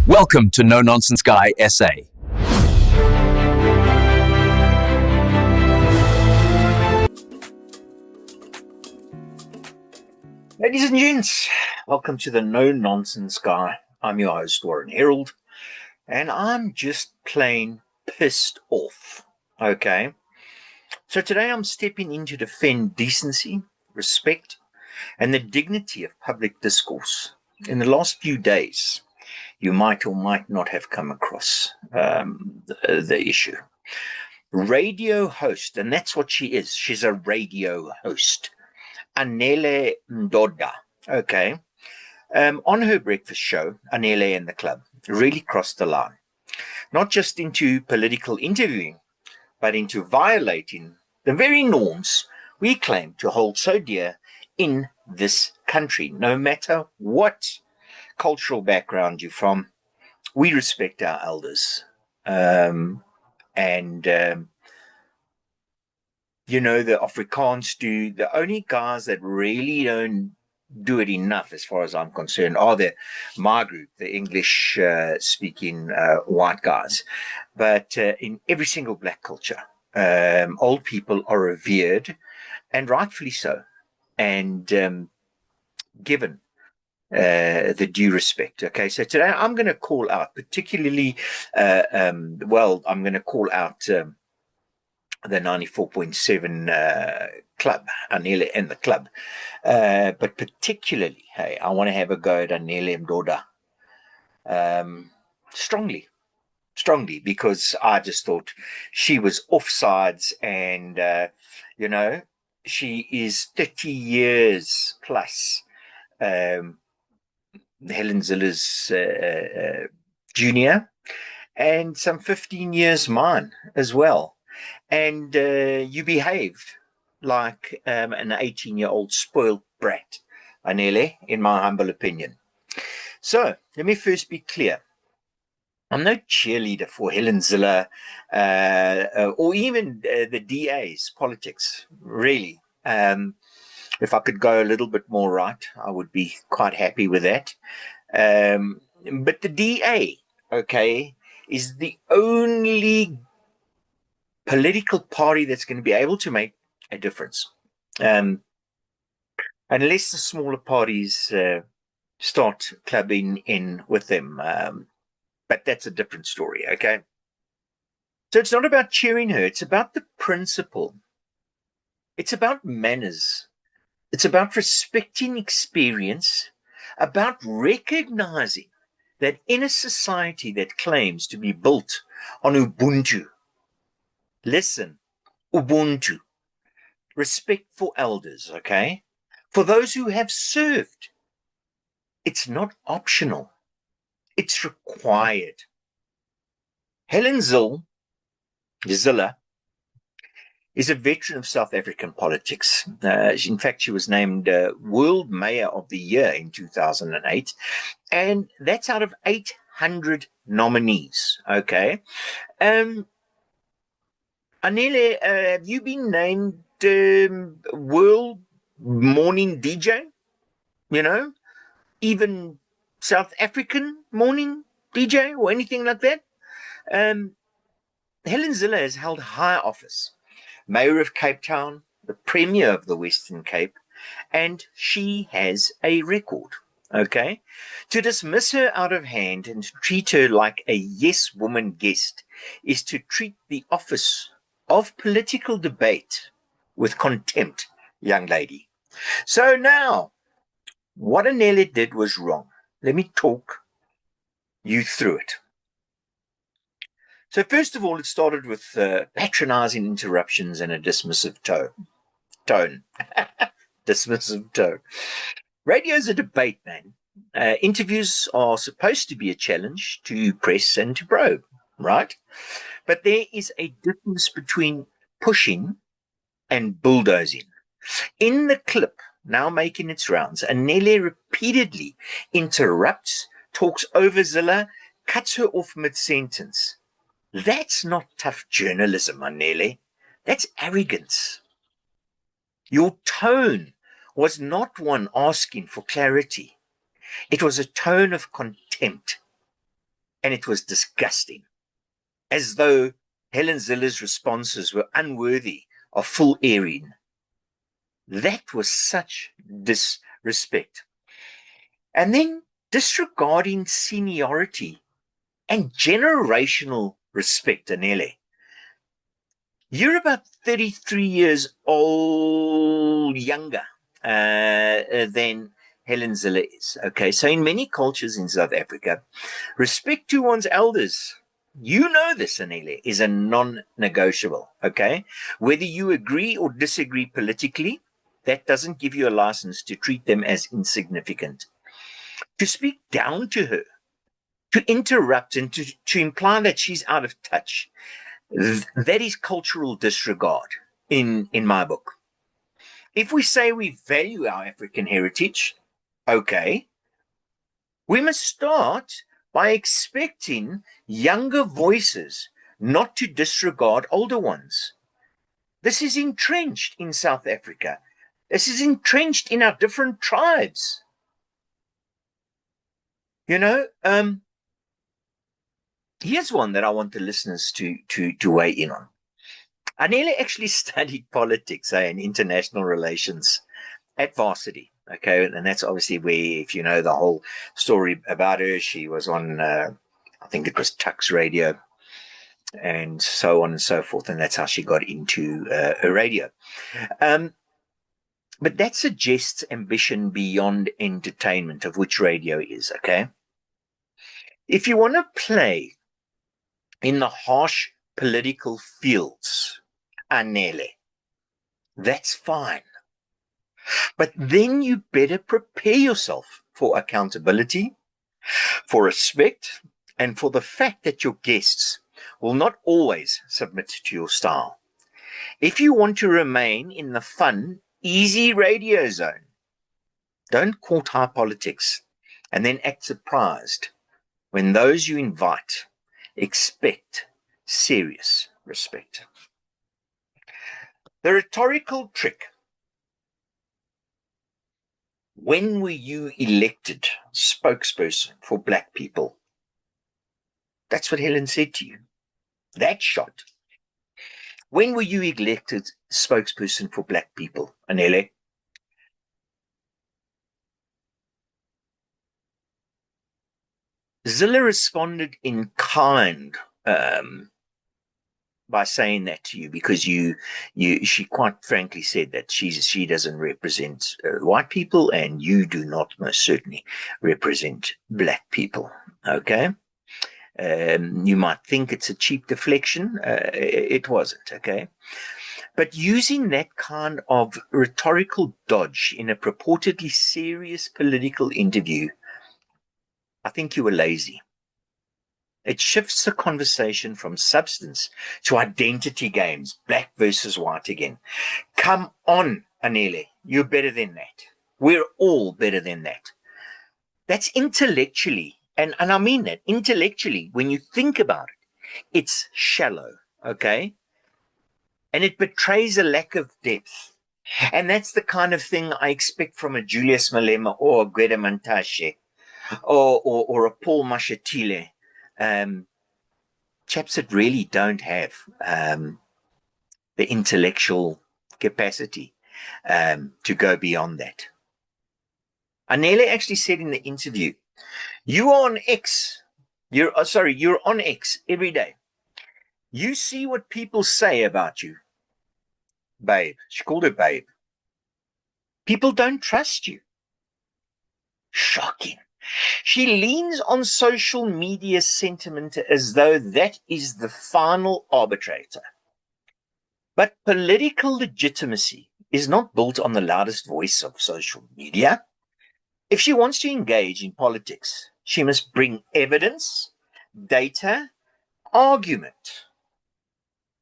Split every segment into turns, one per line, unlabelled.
Welcome to No Nonsense Guy SA.
Ladies and gents, welcome to the No Nonsense Guy. I'm your host, Warren Herald, and I'm just plain pissed off. Okay? So today I'm stepping in to defend decency, respect, and the dignity of public discourse. In the last few days, you might or might not have come across the issue. Radio host, and that's what she is. She's a radio host. Anele Ndoda, okay, on her breakfast show, Anele and the Club, really crossed the line. Not just into political interviewing, but into violating the very norms we claim to hold so dear in this country. No matter what cultural background you're from, we respect our elders. You know, the Afrikaans do. The only guys that really don't do it enough, as far as I'm concerned, are my group, the English speaking white guys. But in every single black culture, old people are revered, and rightfully so, and given the due respect. Okay, so today I'm going to call out particularly, I'm going to call out the 94.7 club, Anele and the Club. But particularly, hey, I want to have a go at Anele Mdoda. Strongly, because I just thought she was offsides, and, she is 30 years plus Helen Zille's junior, and some 15 years mine as well. And you behaved like an 18-year-old spoiled brat, Anele, in my humble opinion. So let me first be clear. I'm no cheerleader for Helen Zille or even the DA's politics, really. If I could go a little bit more right, I would be quite happy with that. But the DA, okay, is the only political party that's going to be able to make a difference. Unless the smaller parties start clubbing in with them. But that's a different story, okay? So it's not about cheering her. It's about the principle. It's about manners. It's about respecting experience, about recognizing that in a society that claims to be built on Ubuntu, listen, Ubuntu, respect for elders, okay? For those who have served, it's not optional. It's required. Helen Zille is a veteran of South African politics. In fact, she was named World Mayor of the Year in 2008, and that's out of 800 nominees, okay? Anele, have you been named World Morning DJ? You know, even South African Morning DJ or anything like that? Helen Zille has held high office. Mayor of Cape Town, the Premier of the Western Cape, and she has a record, okay? To dismiss her out of hand and to treat her like a yes-woman guest is to treat the office of political debate with contempt, young lady. So now, what Anele did was wrong. Let me talk you through it. So first of all, it started with patronizing interruptions and a dismissive tone. Dismissive tone. Radio's a debate, man. Interviews are supposed to be a challenge to press and to probe, right? But there is a difference between pushing and bulldozing. In the clip now making its rounds, Anele repeatedly interrupts, talks over Zille, cuts her off mid-sentence. That's not tough journalism, Anele. That's arrogance. Your tone was not one asking for clarity. It was a tone of contempt. and it was disgusting, as though Helen Zille's responses were unworthy of full airing. That was such disrespect. And then disregarding seniority and generational respect, Anele. You're about 33 years old, younger than Helen Zille is. Okay, so in many cultures in South Africa, respect to one's elders, you know this, Anele, is a non-negotiable. Okay, whether you agree or disagree politically, that doesn't give you a license to treat them as insignificant. To speak down to her, to interrupt, and to imply that she's out of touch, that is cultural disregard in my book. If we say we value our African heritage, okay, we must start by expecting younger voices not to disregard older ones. This is entrenched in South Africa. This is entrenched in our different tribes. You know, here's one that I want the listeners to weigh in on. Anele actually studied politics and international relations at varsity. Okay, and that's obviously where, if you know the whole story about her, she was on, I think it was Tux Radio, and so on and so forth, and that's how she got into radio. But that suggests ambition beyond entertainment, of which radio is. Okay, if you want to play in the harsh political fields, Anele, that's fine. But then you better prepare yourself for accountability, for respect, and for the fact that your guests will not always submit to your style. If you want to remain in the fun, easy radio zone, don't court high politics and then act surprised when those you invite expect serious respect. The rhetorical trick. When were you elected spokesperson for Black people? That's what Helen said to you. That shot. When were you elected spokesperson for Black people, Anele? Zille responded in kind by saying that to you, because she quite frankly said that she doesn't represent white people, and you do not most certainly represent Black people. Okay. You might think it's a cheap deflection. It wasn't, okay? But using that kind of rhetorical dodge in a purportedly serious political interview, I think you were lazy. It shifts the conversation from substance to identity games, black versus white again. Come on, Anele, you're better than that. We're all better than that. That's intellectually, and I mean that, intellectually, when you think about it, it's shallow, okay? And it betrays a lack of depth. And that's the kind of thing I expect from a Julius Malema or a Gwede Mantashe or a Paul Mashatile. Chaps that really don't have the intellectual capacity to go beyond that. Anele actually said in the interview, you are on X. You're on X every day. You see what people say about you. Babe. She called her babe. People don't trust you. Shocking. She leans on social media sentiment as though that is the final arbitrator. But political legitimacy is not built on the loudest voice of social media. If she wants to engage in politics, she must bring evidence, data, argument.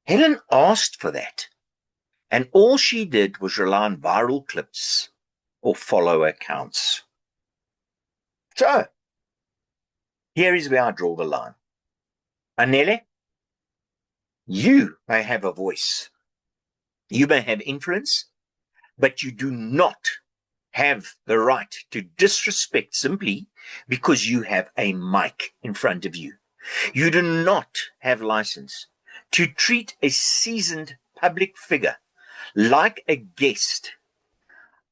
Helen asked for that, and all she did was rely on viral clips or follow accounts. So, here is where I draw the line. Anele, you may have a voice. You may have influence, but you do not have the right to disrespect simply because you have a mic in front of you. You do not have license to treat a seasoned public figure like a guest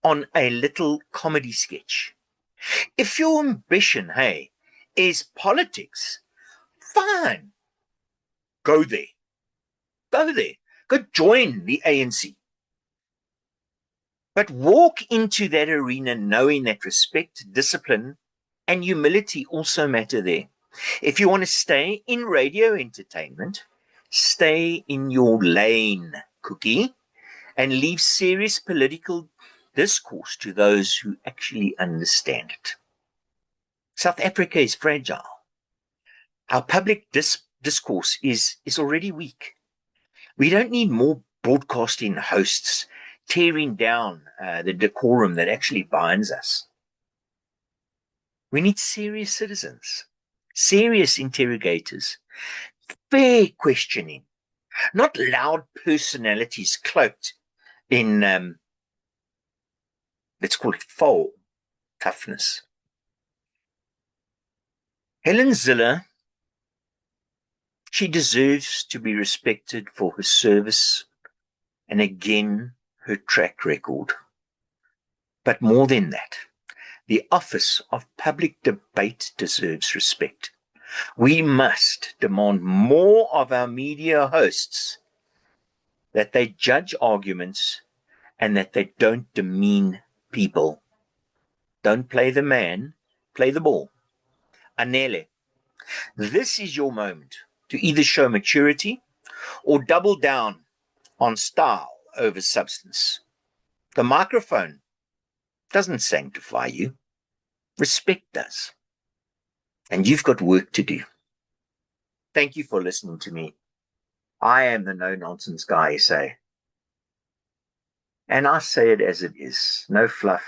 on a little comedy sketch. If your ambition, hey, is politics, fine. Go there. Go there. Go join the ANC. But walk into that arena knowing that respect, discipline, and humility also matter there. If you want to stay in radio entertainment, stay in your lane, Cookie, and leave serious political discourse to those who actually understand it. South Africa is fragile. Our public discourse is already weak. We don't need more broadcasting hosts tearing down the decorum that actually binds us. We need serious citizens, serious interrogators, fair questioning, not loud personalities cloaked in, let's call it faux toughness. Helen Zille, she deserves to be respected for her service and again her track record. But more than that, the office of public debate deserves respect. We must demand more of our media hosts, that they judge arguments and that they don't demean people. Don't play the man, play the ball. Anele, this is your moment to either show maturity or double down on style over substance. The microphone doesn't sanctify you. Respect does. And you've got work to do. Thank you for listening to me. I am the no-nonsense guy, say. And I say it as it is. No fluff.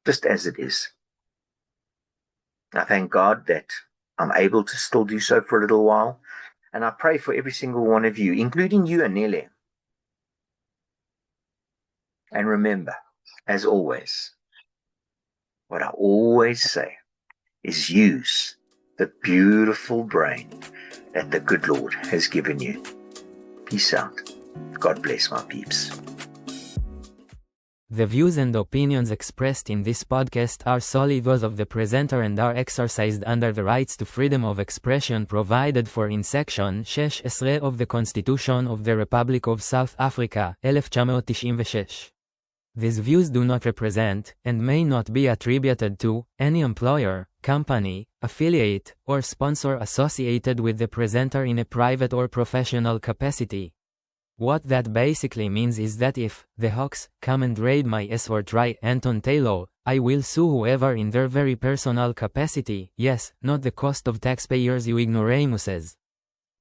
Just as it is. I thank God that I'm able to still do so for a little while. And I pray for every single one of you, including you, Anele. And remember, as always, what I always say is use the beautiful brain that the good Lord has given you. Peace out. God bless my peeps.
The views and opinions expressed in this podcast are solely those of the presenter and are exercised under the rights to freedom of expression provided for in Section 16 of the Constitution of the Republic of South Africa, 1996. These views do not represent, and may not be attributed to, any employer, company, affiliate, or sponsor associated with the presenter in a private or professional capacity. What that basically means is that if the Hawks come and raid my ass or try Anton Taylor, I will sue whoever in their very personal capacity, yes, not the cost of taxpayers, you ignoramuses.